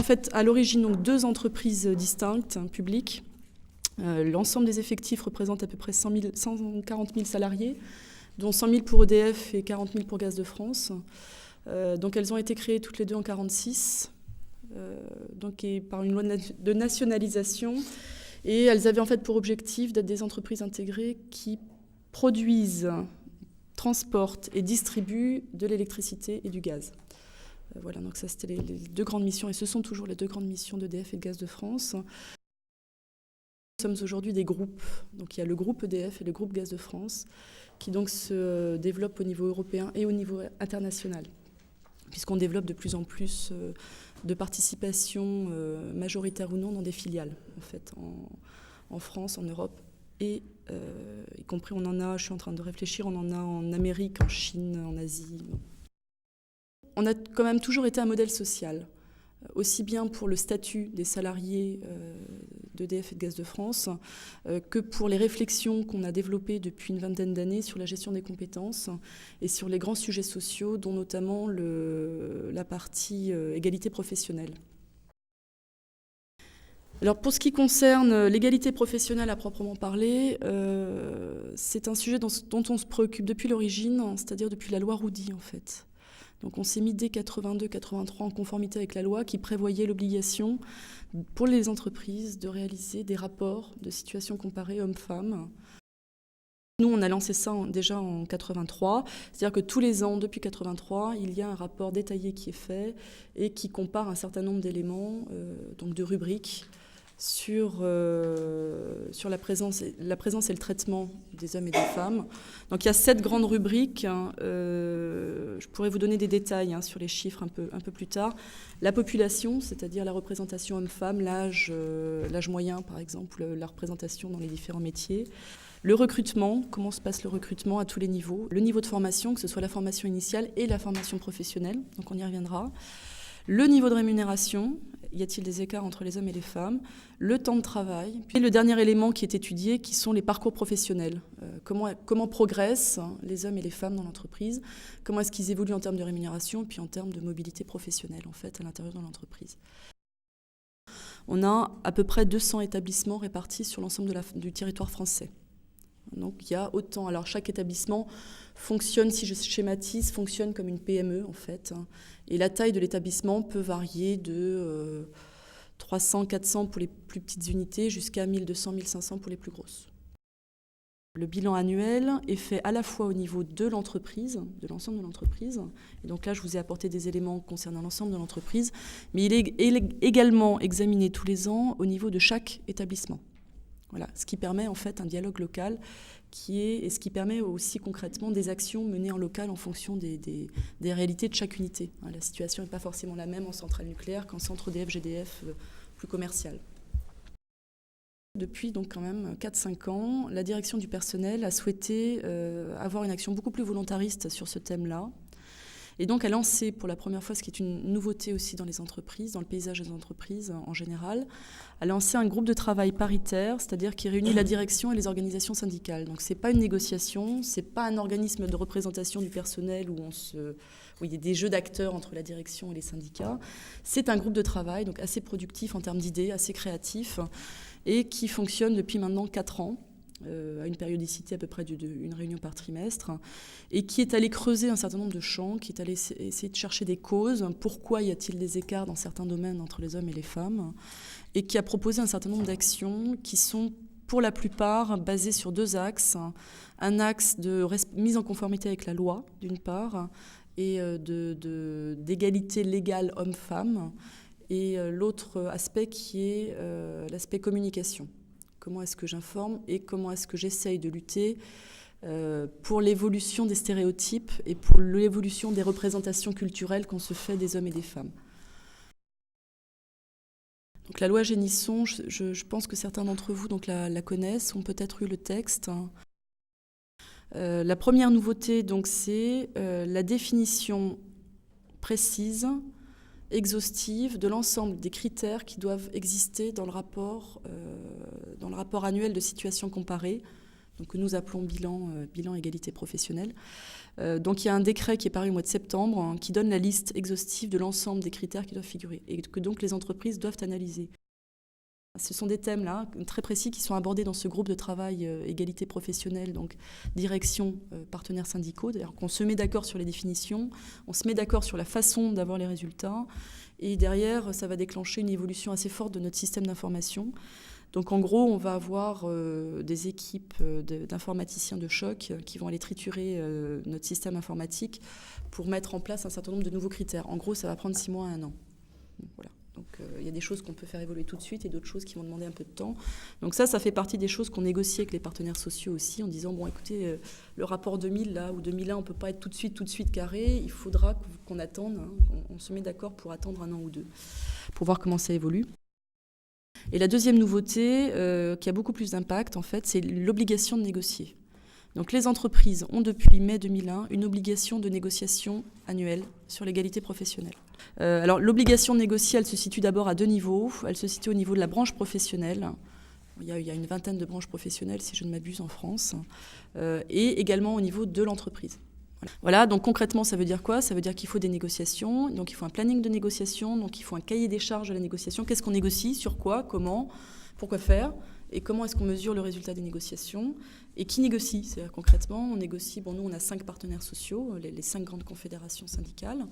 en fait à l'origine donc 2 entreprises distinctes, publiques. L'ensemble des effectifs représente à peu près 140 000 salariés, dont 100 000 pour EDF et 40 000 pour Gaz de France. Donc elles ont été créées toutes les deux en 1946, donc par une loi de nationalisation. Et elles avaient en fait pour objectif d'être des entreprises intégrées qui produisent, transportent et distribuent de l'électricité et du gaz. Voilà, donc ça c'était les 2 grandes missions, et ce sont toujours les 2 grandes missions d'EDF et de Gaz de France. Nous sommes aujourd'hui des groupes, donc il y a le groupe EDF et le groupe Gaz de France, qui donc se développent au niveau européen et au niveau international, puisqu'on développe de plus en plus de participation majoritaire ou non dans des filiales, en fait, en France, en Europe, et y compris on en a, je suis en train de réfléchir, on en a en Amérique, en Chine, en Asie. On a quand même toujours été un modèle social, aussi bien pour le statut des salariés d'EDF et de Gaz de France que pour les réflexions qu'on a développées depuis une vingtaine d'années sur la gestion des compétences et sur les grands sujets sociaux, dont notamment la partie égalité professionnelle. Alors pour ce qui concerne l'égalité professionnelle à proprement parler, c'est un sujet dont on se préoccupe depuis l'origine, c'est-à-dire depuis la loi Roudy en fait. Donc on s'est mis dès 82-83 en conformité avec la loi qui prévoyait l'obligation pour les entreprises de réaliser des rapports de situation comparée hommes-femmes. Nous, on a lancé ça déjà en 83, c'est-à-dire que tous les ans, depuis 83, il y a un rapport détaillé qui est fait et qui compare un certain nombre d'éléments, donc de rubriques, sur la présence et le traitement des hommes et des femmes. Donc il y a 7 grandes rubriques. Je pourrais vous donner des détails sur les chiffres un peu plus tard. La population, c'est-à-dire la représentation homme-femme, l'âge moyen par exemple, la représentation dans les différents métiers. Le recrutement, comment se passe le recrutement à tous les niveaux. Le niveau de formation, que ce soit la formation initiale et la formation professionnelle, donc on y reviendra. Le niveau de rémunération, y a-t-il des écarts entre les hommes et les femmes? Le temps de travail. Puis le dernier élément qui est étudié, qui sont les parcours professionnels. Comment progressent les hommes et les femmes dans l'entreprise? Comment est-ce qu'ils évoluent en termes de rémunération, puis en termes de mobilité professionnelle, en fait, à l'intérieur de l'entreprise. On a à peu près 200 établissements répartis sur l'ensemble du territoire français. Donc il y a autant. Alors chaque établissement fonctionne, si je schématise, fonctionne comme une PME en fait. Et la taille de l'établissement peut varier de 300, 400 pour les plus petites unités jusqu'à 1200, 1500 pour les plus grosses. Le bilan annuel est fait à la fois au niveau de l'entreprise, de l'ensemble de l'entreprise. Et donc là, je vous ai apporté des éléments concernant l'ensemble de l'entreprise. Mais il est également examiné tous les ans au niveau de chaque établissement. Voilà, ce qui permet en fait un dialogue local et ce qui permet aussi concrètement des actions menées en local en fonction des réalités de chaque unité. La situation n'est pas forcément la même en centrale nucléaire qu'en centre EDF-GDF plus commercial. Depuis donc quand même 4-5 ans, la direction du personnel a souhaité avoir une action beaucoup plus volontariste sur ce thème-là. Et donc a lancé pour la première fois, ce qui est une nouveauté aussi dans les entreprises, dans le paysage des entreprises en général, a lancé un groupe de travail paritaire, c'est-à-dire qui réunit la direction et les organisations syndicales. Donc c'est pas une négociation, c'est pas un organisme de représentation du personnel où il y a des jeux d'acteurs entre la direction et les syndicats. C'est un groupe de travail donc assez productif en termes d'idées, assez créatif, et qui fonctionne depuis maintenant 4 ans. À une périodicité à peu près d'une réunion par trimestre, et qui est allé creuser un certain nombre de champs, qui est allé essayer de chercher des causes, pourquoi y a-t-il des écarts dans certains domaines entre les hommes et les femmes, et qui a proposé un certain nombre d'actions qui sont pour la plupart basées sur 2 axes. Un axe de mise en conformité avec la loi, d'une part, et d'égalité légale homme-femme, et l'autre aspect qui est l'aspect communication. Comment est-ce que j'informe et comment est-ce que j'essaye de lutter pour l'évolution des stéréotypes et pour l'évolution des représentations culturelles qu'on se fait des hommes et des femmes. Donc, la loi Génisson, je pense que certains d'entre vous donc, la connaissent, ont peut-être eu le texte. La première nouveauté, donc, c'est la définition précise, exhaustive de l'ensemble des critères qui doivent exister dans le rapport annuel de situation comparée donc que nous appelons bilan égalité professionnelle. Donc il y a un décret qui est paru au mois de septembre qui donne la liste exhaustive de l'ensemble des critères qui doivent figurer et que donc les entreprises doivent analyser. Ce sont des thèmes là très précis qui sont abordés dans ce groupe de travail égalité professionnelle, donc direction, partenaires syndicaux. D'ailleurs, qu'on se met d'accord sur les définitions, on se met d'accord sur la façon d'avoir les résultats, et derrière, ça va déclencher une évolution assez forte de notre système d'information. Donc en gros, on va avoir des équipes d'informaticiens de choc qui vont aller triturer notre système informatique pour mettre en place un certain nombre de nouveaux critères. En gros, ça va prendre 6 mois à 1 an. Voilà. Donc il y a des choses qu'on peut faire évoluer tout de suite et d'autres choses qui vont demander un peu de temps. Donc ça fait partie des choses qu'on négocie avec les partenaires sociaux aussi, en disant, bon écoutez, le rapport 2000 là, ou 2001, on ne peut pas être tout de suite carré, il faudra qu'on attende, hein, on se met d'accord pour attendre 1 an ou 2, pour voir comment ça évolue. Et la deuxième nouveauté, qui a beaucoup plus d'impact, en fait, c'est l'obligation de négocier. Donc les entreprises ont depuis mai 2001 une obligation de négociation annuelle sur l'égalité professionnelle. Alors l'obligation de négocier, elle se situe d'abord à 2 niveaux. Elle se situe au niveau de la branche professionnelle. Il y a une vingtaine de branches professionnelles, si je ne m'abuse, en France. Et également au niveau de l'entreprise. Voilà, donc concrètement, ça veut dire quoi ? Ça veut dire qu'il faut des négociations, donc il faut un planning de négociation, donc il faut un cahier des charges de la négociation. Qu'est-ce qu'on négocie ? Sur quoi ? Comment ? Pourquoi faire ? Et comment est-ce qu'on mesure le résultat des négociations ? Et qui négocie ? C'est-à-dire concrètement, on négocie, nous on a 5 partenaires sociaux, les 5 grandes confédérations syndicales.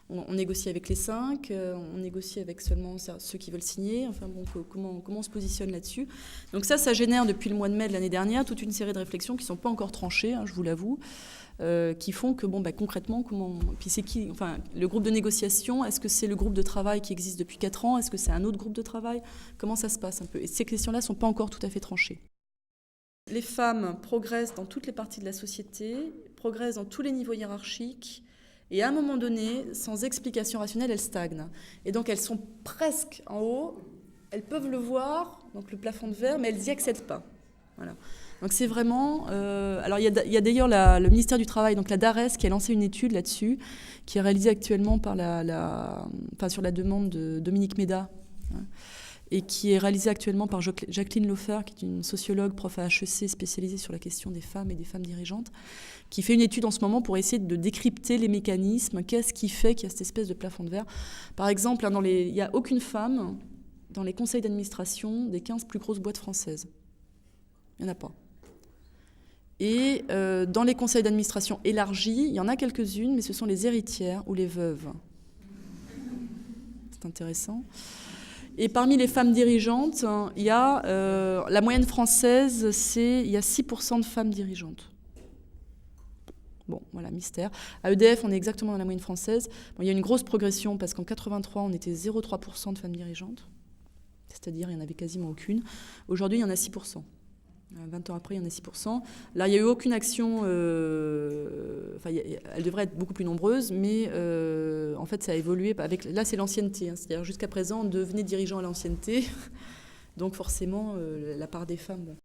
On négocie avec les 5, on négocie avec seulement ceux qui veulent signer. Enfin bon, comment on se positionne là-dessus ? Donc ça génère depuis le mois de mai de l'année dernière toute une série de réflexions qui ne sont pas encore tranchées, hein, je vous l'avoue. Qui font que, concrètement, puis c'est qui, enfin, le groupe de négociation, est-ce que c'est le groupe de travail qui existe depuis 4 ans ? Est-ce que c'est un autre groupe de travail ? Comment ça se passe un peu ? Et ces questions-là ne sont pas encore tout à fait tranchées. Les femmes progressent dans toutes les parties de la société, progressent dans tous les niveaux hiérarchiques, et à un moment donné, sans explication rationnelle, elles stagnent. Et donc elles sont presque en haut, elles peuvent le voir, donc le plafond de verre, mais elles n'y accèdent pas. Voilà. Donc c'est vraiment... alors il y a d'ailleurs le ministère du Travail, donc la DARES, qui a lancé une étude là-dessus, qui est réalisée actuellement par sur la demande de Dominique Méda, hein, et qui est réalisée actuellement par Jacqueline Laufer, qui est une sociologue, prof à HEC, spécialisée sur la question des femmes et des femmes dirigeantes, qui fait une étude en ce moment pour essayer de décrypter les mécanismes, qu'est-ce qui fait qu'il y a cette espèce de plafond de verre. Par exemple, hein, il n'y a aucune femme dans les conseils d'administration des 15 plus grosses boîtes françaises. Il n'y en a pas. Et dans les conseils d'administration élargis, il y en a quelques-unes, mais ce sont les héritières ou les veuves. C'est intéressant. Et parmi les femmes dirigeantes, il y a la moyenne française, il y a 6% de femmes dirigeantes. Bon, voilà, mystère. À EDF, on est exactement dans la moyenne française. Bon, il y a une grosse progression parce qu'en 83, on était 0,3% de femmes dirigeantes. C'est-à-dire, il n'y en avait quasiment aucune. Aujourd'hui, il y en a 6%. 20 ans après, il y en a 6%. Là, il n'y a eu aucune action, elle devrait être beaucoup plus nombreuse, mais en fait, ça a évolué. Là, c'est l'ancienneté. Hein, c'est-à-dire, jusqu'à présent, on devenait dirigeant à l'ancienneté. Donc, forcément, la part des femmes... Bon.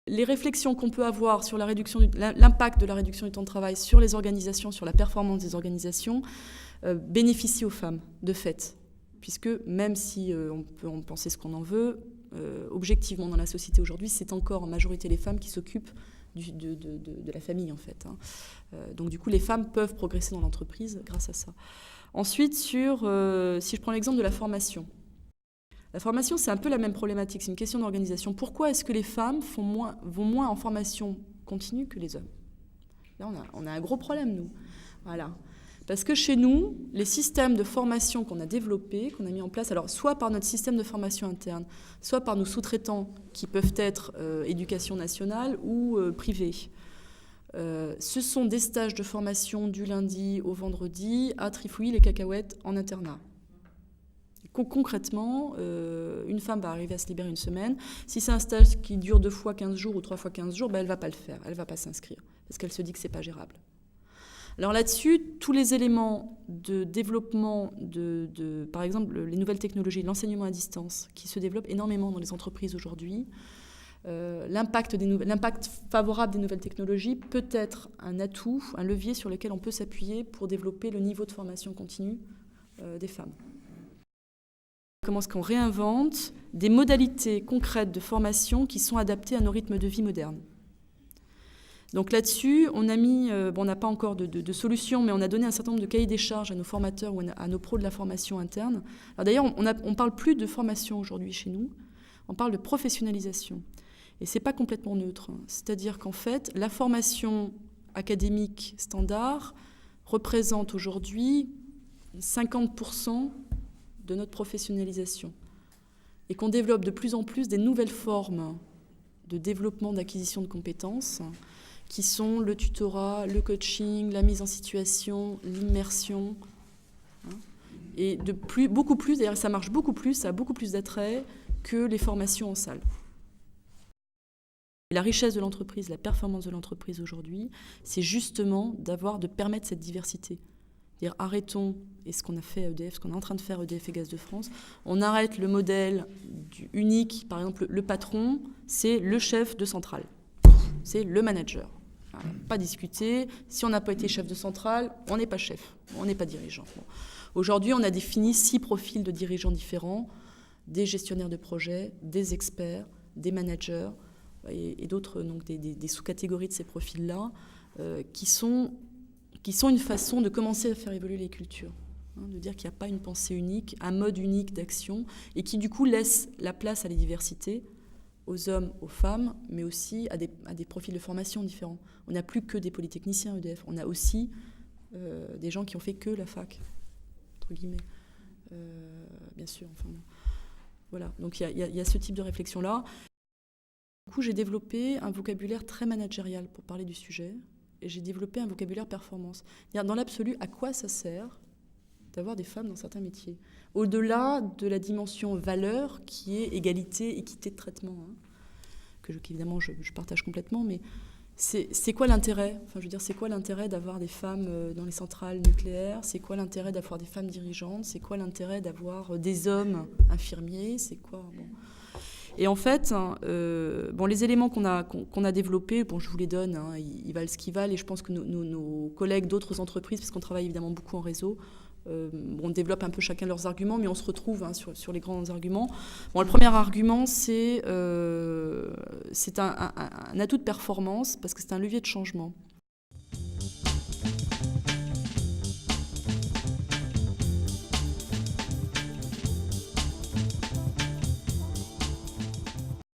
Les réflexions qu'on peut avoir sur l'impact de la réduction du temps de travail sur les organisations, sur la performance des organisations, bénéficient aux femmes, de fait. Puisque même si on peut en penser ce qu'on en veut, objectivement dans la société aujourd'hui, c'est encore en majorité les femmes qui s'occupent de la famille, en fait. Hein. Donc du coup, les femmes peuvent progresser dans l'entreprise grâce à ça. Ensuite, si je prends l'exemple de la formation. La formation, c'est un peu la même problématique, c'est une question d'organisation. Pourquoi est-ce que les femmes vont moins en formation continue que les hommes ? Là, on a un gros problème, nous. Voilà. Parce que chez nous, les systèmes de formation qu'on a développés, qu'on a mis en place, alors soit par notre système de formation interne, soit par nos sous-traitants qui peuvent être éducation nationale ou privés, ce sont des stages de formation du lundi au vendredi à Trifouille, les Cacahuètes, en internat. Concrètement, une femme va arriver à se libérer une semaine. Si c'est un stage qui dure 2 fois 15 jours ou 3 fois 15 jours, elle ne va pas le faire, elle ne va pas s'inscrire, parce qu'elle se dit que ce n'est pas gérable. Alors là-dessus, tous les éléments de développement par exemple, les nouvelles technologies, l'enseignement à distance, qui se développent énormément dans les entreprises aujourd'hui, l'impact favorable des nouvelles technologies peut être un atout, un levier sur lequel on peut s'appuyer pour développer le niveau de formation continue des femmes. Comment est-ce qu'on réinvente des modalités concrètes de formation qui sont adaptées à nos rythmes de vie modernes ? Donc là-dessus, on a mis, on n'a pas encore de solution, mais on a donné un certain nombre de cahiers des charges à nos formateurs ou à nos pros de la formation interne. Alors d'ailleurs, on ne parle plus de formation aujourd'hui chez nous, on parle de professionnalisation. Et ce n'est pas complètement neutre. C'est-à-dire qu'en fait, la formation académique standard représente aujourd'hui 50% de notre professionnalisation. Et qu'on développe de plus en plus des nouvelles formes de développement d'acquisition de compétences qui sont le tutorat, le coaching, la mise en situation, l'immersion. Et beaucoup plus, d'ailleurs ça marche beaucoup plus, ça a beaucoup plus d'attrait que les formations en salle. La richesse de l'entreprise, la performance de l'entreprise aujourd'hui, c'est justement de permettre cette diversité. C'est-à-dire arrêtons, et ce qu'on a fait à EDF, ce qu'on est en train de faire à EDF et Gaz de France, on arrête le modèle unique, par exemple le patron, c'est le chef de centrale, c'est le manager. Pas discuter, si on n'a pas été chef de centrale, on n'est pas chef, on n'est pas dirigeant. Bon. Aujourd'hui, on a défini 6 profils de dirigeants différents, des gestionnaires de projets, des experts, des managers, et d'autres, donc des sous-catégories de ces profils-là, qui sont une façon de commencer à faire évoluer les cultures, de dire qu'il n'y a pas une pensée unique, un mode unique d'action, et qui du coup laisse la place à la diversité, aux hommes, aux femmes, mais aussi à des profils de formation différents. On n'a plus que des polytechniciens EDF, on a aussi des gens qui ont fait que la fac, entre guillemets, bien sûr. Enfin, voilà, donc il y a ce type de réflexion-là. Du coup, j'ai développé un vocabulaire très managérial pour parler du sujet, et j'ai développé un vocabulaire performance. Dans l'absolu, à quoi ça sert d'avoir des femmes dans certains métiers ? Au-delà de la dimension valeur, qui est égalité, équité de traitement, qu'évidemment je partage complètement, mais c'est quoi l'intérêt ? Enfin, je veux dire, c'est quoi l'intérêt d'avoir des femmes dans les centrales nucléaires ? C'est quoi l'intérêt d'avoir des femmes dirigeantes ? C'est quoi l'intérêt d'avoir des hommes infirmiers ? C'est quoi Et en fait, les éléments qu'on a développés, je vous les donne, ils valent ce qu'ils valent, et je pense que nos collègues d'autres entreprises, parce qu'on travaille évidemment beaucoup en réseau, on développe un peu chacun leurs arguments, mais on se retrouve sur les grands arguments. Le premier argument, c'est un atout de performance, parce que c'est un levier de changement.